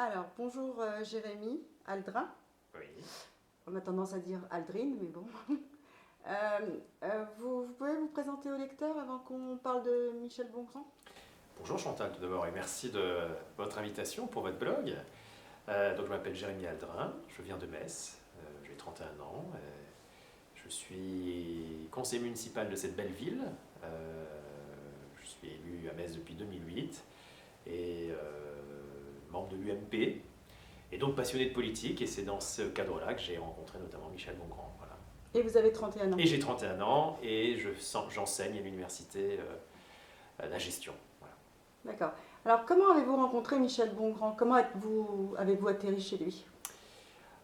Alors, bonjour Jérémy Aldrin. Oui. On a tendance à dire Aldrine, mais bon. Vous pouvez vous présenter au lecteur avant qu'on parle de Michel Bongrand? Bonjour Chantal tout d'abord et merci de votre invitation pour votre blog. Donc je m'appelle Jérémy Aldrin, je viens de Metz, j'ai 31 ans, je suis conseiller municipal de cette belle ville. Je suis élu à Metz depuis 2008 et membre de l'UMP et donc passionné de politique, et c'est dans ce cadre-là que j'ai rencontré notamment Michel Bongrand. Voilà. Et vous avez 31 ans. Et j'ai 31 ans et j'enseigne à l'université la gestion. Voilà. D'accord. Alors, comment avez-vous rencontré Michel Bongrand? Comment avez-vous atterri chez lui?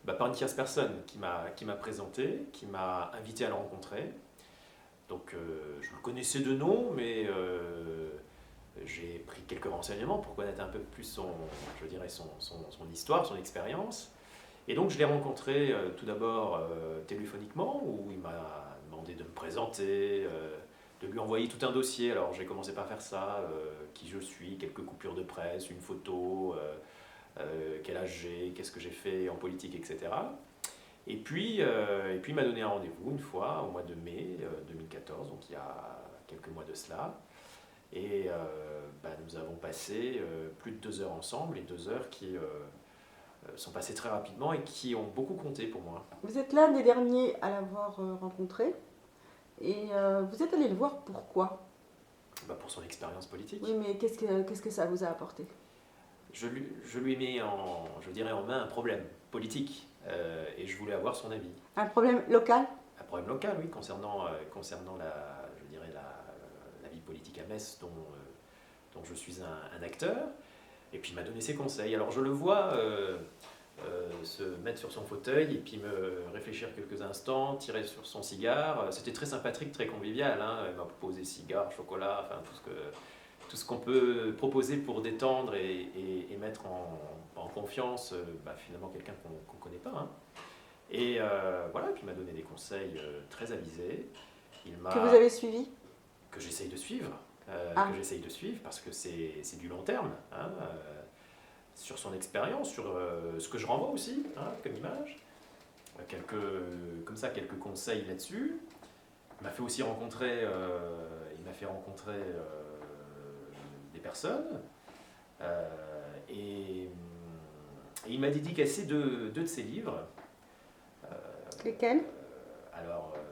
Par une tierce personne qui m'a présenté, qui m'a invité à le rencontrer. Donc je le connaissais de nom, mais j'ai pris quelques renseignements pour connaître un peu plus son histoire, son expérience. Et donc je l'ai rencontré tout d'abord téléphoniquement, où il m'a demandé de me présenter, de lui envoyer tout un dossier. Alors j'ai commencé par faire ça, qui je suis, quelques coupures de presse, une photo, quel âge j'ai, qu'est-ce que j'ai fait en politique, etc. Et puis il m'a donné un rendez-vous une fois, au mois de mai 2014, donc il y a quelques mois de cela. Et nous avons passé plus de 2 heures ensemble, et 2 heures qui sont passées très rapidement et qui ont beaucoup compté pour moi. Vous êtes l'un des derniers à l'avoir rencontré. Et vous êtes allé le voir pourquoi? Pour son expérience politique. Oui, mais qu'est-ce que ça vous a apporté? Je lui ai mis en main un problème politique, et je voulais avoir son avis. Un problème local? Un problème local, oui, concernant la vie politique à Metz, dont je suis un acteur. Et puis il m'a donné ses conseils. Alors je le vois se mettre sur son fauteuil et puis me réfléchir quelques instants, tirer sur son cigare. C'était très sympathique, très convivial, hein. Il m'a proposé cigare, chocolat, enfin tout ce qu'on peut proposer pour détendre et mettre en confiance finalement quelqu'un qu'on ne connaît pas. Hein. Et voilà, puis il m'a donné des conseils très avisés. Que vous avez suivi? Que j'essaye de suivre, parce que c'est du long terme, hein, sur son expérience, sur ce que je renvoie aussi, hein, comme image. Quelques conseils là-dessus. Il m'a fait aussi rencontrer, des personnes, et il m'a dédicacé deux de ses livres. Lesquels?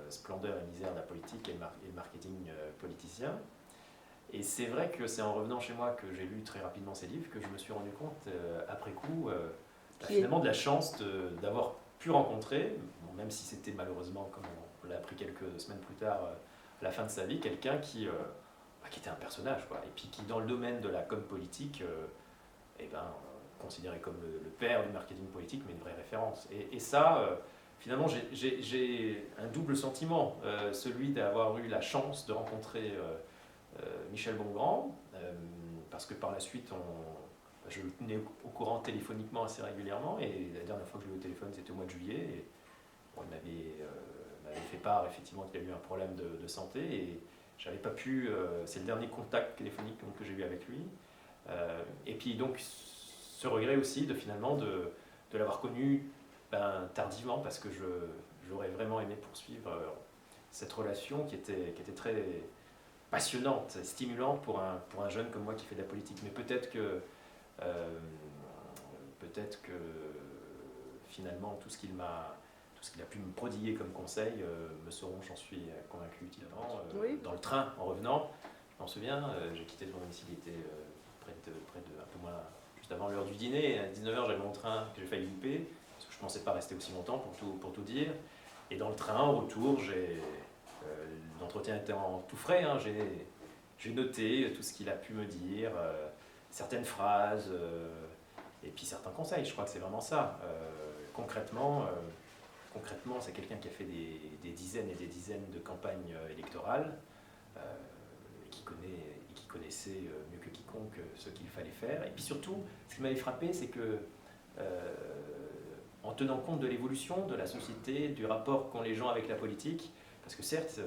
Splendeur et misère de la politique et le marketing politicien. Et c'est vrai que c'est en revenant chez moi que j'ai lu très rapidement ces livres que je me suis rendu compte, après coup, finalement de la chance d'avoir pu rencontrer, même si c'était malheureusement, comme on l'a appris quelques semaines plus tard, à la fin de sa vie, quelqu'un qui était un personnage, quoi, et puis qui, dans le domaine de la com politique, considéré comme le père du marketing politique, mais une vraie référence. Et ça, finalement, j'ai un double sentiment, celui d'avoir eu la chance de rencontrer Michel Bongrand, parce que par la suite, je le tenais au courant téléphoniquement assez régulièrement, et la dernière fois que je l'ai eu au téléphone, c'était au mois de juillet, et il m'avait fait part effectivement qu'il a eu un problème de santé, et j'avais pas pu, c'est le dernier contact téléphonique que j'ai eu avec lui, et puis donc ce regret aussi de l'avoir connu tardivement, parce que j'aurais vraiment aimé poursuivre cette relation qui était très passionnante, stimulante pour un jeune comme moi qui fait de la politique. Mais peut-être que finalement tout ce qu'il a pu me prodiguer comme conseil me seront, j'en suis convaincu, utilement. Oui. Dans le train, en revenant, je m'en souviens, j'ai quitté mon domicile, il était près de un peu moins, juste avant l'heure du dîner, et à 19h j'avais mon train que j'ai failli louper, parce que je ne pensais pas rester aussi longtemps pour tout dire. Et dans le train, en retour, l'entretien était en tout frais, hein, j'ai noté tout ce qu'il a pu me dire, certaines phrases, et puis certains conseils. Je crois que c'est vraiment ça. Concrètement, c'est quelqu'un qui a fait des dizaines et des dizaines de campagnes électorales, et qui connaissait mieux que quiconque ce qu'il fallait faire. Et puis surtout, ce qui m'avait frappé, c'est que en tenant compte de l'évolution de la société, du rapport qu'ont les gens avec la politique, parce que certes,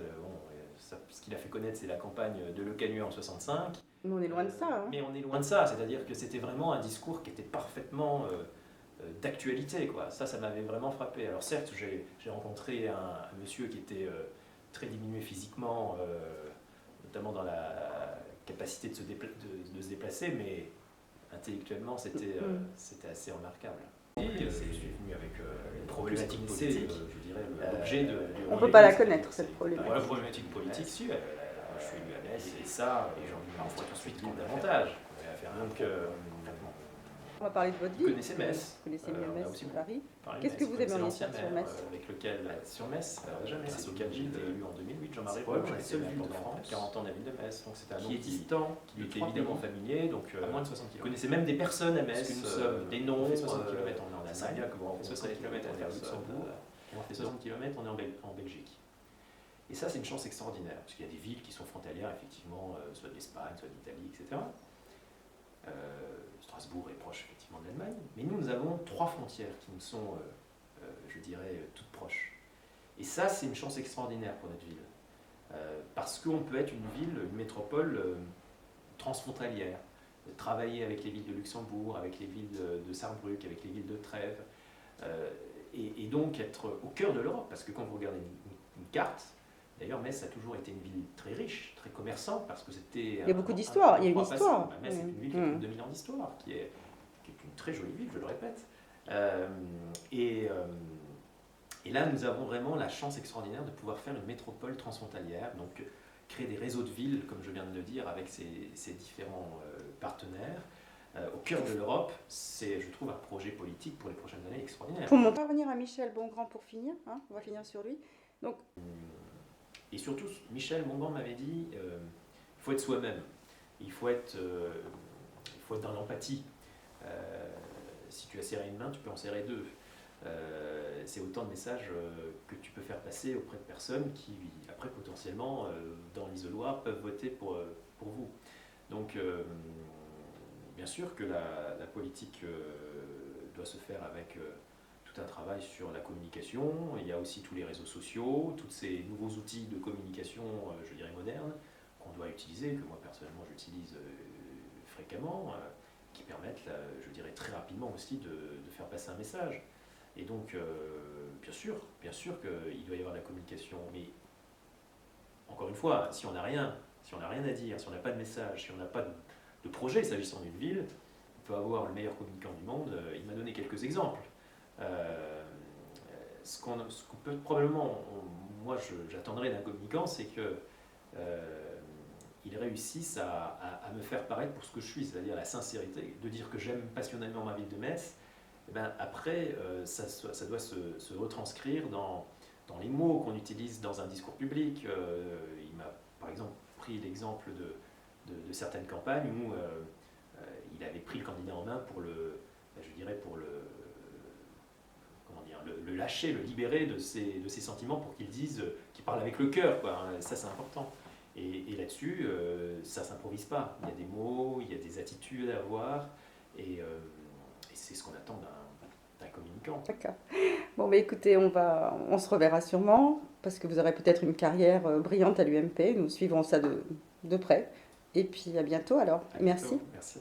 ce qu'il a fait connaître, c'est la campagne de Lecanu en 65. Mais on est loin de ça. Hein. Mais on est loin de ça, c'est-à-dire que c'était vraiment un discours qui était parfaitement d'actualité, quoi. Ça m'avait vraiment frappé. Alors certes, j'ai rencontré un monsieur qui était très diminué physiquement, notamment dans la capacité de se déplacer, mais intellectuellement, c'était assez remarquable. Je suis venu avec une problématique politique, je dirais, l'objet de... On ne peut pas la connaître, cette problématique. La problématique politique, si, je suis venu à Metz, et ça, et j'en ai parfois tout de suite davantage. Donc, on va parler de votre vie. Vous connaissez Metz. Vous connaissez mieux Metz que Paris. Qu'est-ce que vous aimez en histoire sur Metz? Avec lequel, sur Metz, alors déjà Metz, c'est auquel j'ai été élu en 2008, Jean-Marie Paul, la seule ville de France, 40 ans de la ville de Metz, donc c'était un nom qui est distant, qui était évidemment familier, donc à moins de 60 km. Vous connaissez même des personnes à Metz, nous sommes des noms, 60 km on est en Allemagne, 60 km on est à Luxembourg, et on fait 60 km on est en Belgique. Et ça, c'est une chance extraordinaire, parce qu'il y a des villes qui sont frontalières, effectivement, soit d'Espagne, soit d'Italie, etc. Strasbourg est proche, effectivement, de l'Allemagne. Mais nous avons 3 frontières qui nous sont, je dirais, toutes proches. Et ça, c'est une chance extraordinaire pour notre ville. Parce qu'on peut être une ville, une métropole transfrontalière. Travailler avec les villes de Luxembourg, avec les villes de Sarrebruck, avec les villes de Trèves. Et donc être au cœur de l'Europe. Parce que quand vous regardez une carte, d'ailleurs, Metz a toujours été une ville très riche, très commerçante, parce que c'était... Il y a beaucoup d'histoire, il y a une histoire. Metz est une ville qui a plus de 2000 ans d'histoire, qui est une très jolie ville, je le répète. Et là, nous avons vraiment la chance extraordinaire de pouvoir faire une métropole transfrontalière, donc créer des réseaux de villes, comme je viens de le dire, avec ces différents partenaires. Au cœur de l'Europe, c'est, je trouve, un projet politique pour les prochaines années extraordinaire. On va revenir à Michel Bongrand pour finir, hein, on va finir sur lui. Donc... Et surtout, Michel Bongrand m'avait dit, il faut être soi-même, il faut être dans l'empathie. Si tu as serré une main, tu peux en serrer 2. C'est autant de messages que tu peux faire passer auprès de personnes qui, après, potentiellement, dans l'isoloir, peuvent voter pour vous. Donc, bien sûr que la politique doit se faire avec... un travail sur la communication, il y a aussi tous les réseaux sociaux, tous ces nouveaux outils de communication, je dirais modernes, qu'on doit utiliser, que moi personnellement j'utilise fréquemment, qui permettent, je dirais très rapidement aussi, de faire passer un message. Et donc, bien sûr qu'il doit y avoir de la communication, mais encore une fois, si on n'a rien à dire, si on n'a pas de message, si on n'a pas de projet s'agissant d'une ville, on peut avoir le meilleur communicant du monde. Il m'a donné quelques exemples. Ce qu'on peut probablement, moi j'attendrais d'un communicant, c'est que il réussisse à me faire paraître pour ce que je suis, c'est-à-dire la sincérité, de dire que j'aime passionnément ma ville de Metz. Et ben après, ça doit se retranscrire dans les mots qu'on utilise dans un discours public. Il m'a par exemple pris l'exemple de certaines campagnes où il avait pris le candidat en main pour le lâcher, le libérer de ses sentiments pour qu'il dise, qu'il parle avec le cœur, quoi. Ça c'est important. Et là-dessus, ça ne s'improvise pas. Il y a des mots, il y a des attitudes à avoir, et c'est ce qu'on attend d'un communicant. D'accord. Bon, mais écoutez, on se reverra sûrement, parce que vous aurez peut-être une carrière brillante à l'UMP. Nous suivrons ça de près. Et puis à bientôt alors. À bientôt. Merci.